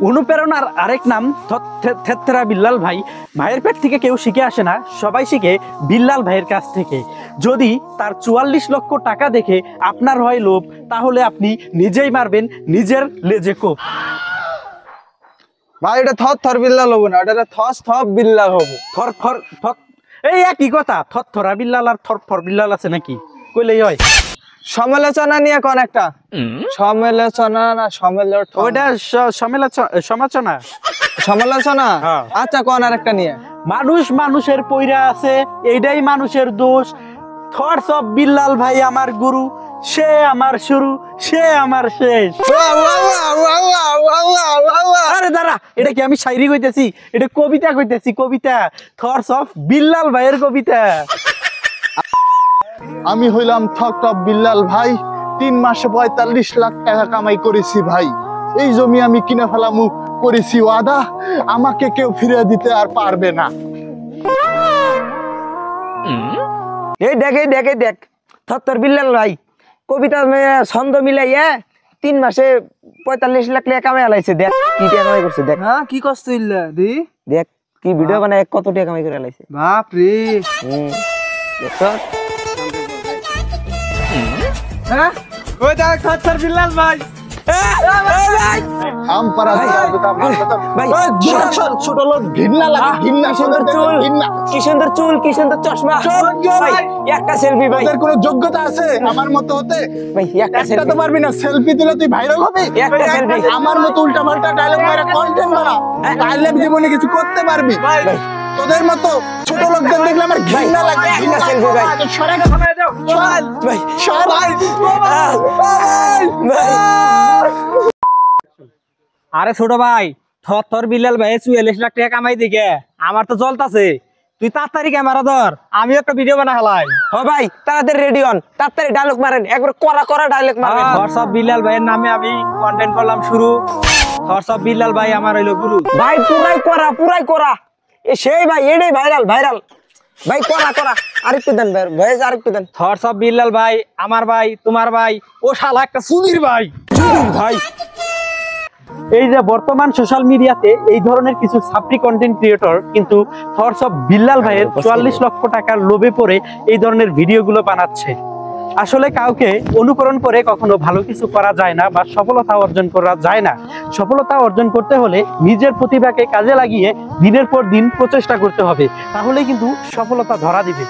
অনুপ্রেরণার আরেক নাম থেত্তেরা বিল্লাল ভাই। ভাইয়ের পেট থেকে কেউ শিখে আসে না, সবাই শিখে বিল্লাল ভাইয়ের কাছ থেকে। যদি তার 44 লক্ষ টাকা দেখে আপনার হয় লোভ, তাহলে আপনি নিজেই মারবেন নিজের লেজে কোপ। ভাই এটা থর বিল্লাল হবো না, এটা থস থপ বিল্লাল হবো। থর এই একই কথা, থরথরা বিল্লাল আর থরথর বিল্লাল আছে নাকি? কইলেই হয়। সমালোচনা নিয়ে কোন একটা সমালোচনা না ওইটা সমালোচনা। সমালোচনা আচ্ছা কোন আর একটা নিয়ে। মানুষ মানুষের পয়রা আছে, এইটাই মানুষের দোষ। থটস অফ বিল্লাল ভাই আমার গুরু, সে আমার শুরু, সে আমার শেষ। আরে দাঁড়া, এটা কি আমি শায়রি কইতেছি? এটা কবিতা কইতেছি, কবিতা। থটস অফ বিল্লাল ভাইয়ের কবিতা। আমি হইলাম থক টপ বিল্লাল ভাই, 3 মাসে 45 লাখ টাকা কামাই করেছি ভাই। এই জমি আমি কিনে ফেলামু, করেছি ওয়াদা, আমাকে কেউ ফিরে দিতে আর পারবে না। এই দেখ থর বিল্লাল ভাই কবিতা ছন্দ মিলাইয়া 3 মাসে 45 লাখ টাকা কামাই আলাইছে। দেখ কি টাকা কামাই করছে, দেখ। হ্যাঁ কি কষ্ট ইল্লা দি, দেখ কি ভিডিও বানায় কত টাকা কামাই করে আলাইছে। বাপ রে। দেখ হ্যাঁ ওই দেখ থর বিল্লাল ভাই। ছোট লোক ঘৃণা লাগে, ঘৃণা। কি সুন্দর চুল, কি সুন্দর চশমা। একটা সেলফি ভাই, তোদের কোনো যোগ্যতা আছে আমার মতো হতে? ভাই একটা একটা তো পারবি না, সেলফি দিলে তুই ভাইরাল হবি। একটা সেলফি। আমার মতো উল্টা পাল্টা ডায়লগ মারা কন্টেন্ট বানা, তাহলে জীবনে কিছু করতে পারবি। তোদের মতো ছোট লোকদের দেখলে আমার ঘৃণা লাগে। একটা সেলফি ভাই। সরে গেছে ভাই, সর ভাই। আরে ছোট ভাই, থর বিল্লাল ভাই 44 লাখ টাকা কামাই দিকে আমার তো জ্বলতাছে। তুই তাড়াতাড়ি ক্যামেরা ধর, আমি একটা ভিডিও বানা হেলাই। ও ভাই তাড়াতাড়ি রেডি হন, তাড়াতাড়ি ডায়লগ মারেন, একবার করা ডায়লগ মারেন। থটস অফ বিল্লাল ভাইয়ের নামে আমি কন্টেন্ট করলাম শুরু। থটস অফ বিল্লাল ভাই আমার হইলো গুরু। ভাই পুরাই করা এ সেই ভাই, এটাই ভাইরাল ভাই। করা আরেকটু দেন ভাই, আরেকটু দেন। থটস অফ বিল্লাল ভাই আমার ভাই, তোমার ভাই, ও শালা একটা সুধীর ভাই। ভাই এই যে বর্তমান সোশ্যাল মিডিয়াতে এই ধরনের কিছু ছাপরি কন্টেন্ট ক্রিয়েটর কিন্তু থটস অফ বিল্লাল ভাইয়ের 44 লক্ষ টাকার লোভে পড়ে এই ধরনের ভিডিওগুলো বানাচ্ছে। আসলে কাউকে অনুকরণ করে কখনো ভালো কিছু করা যায় না বা সফলতা অর্জন করা যায় না। সফলতা অর্জন করতে হলে নিজের প্রতিভাকে কাজে লাগিয়ে দিনের পর দিন প্রচেষ্টা করতে হবে, তাহলেই কিন্তু সফলতা ধরা দিবে।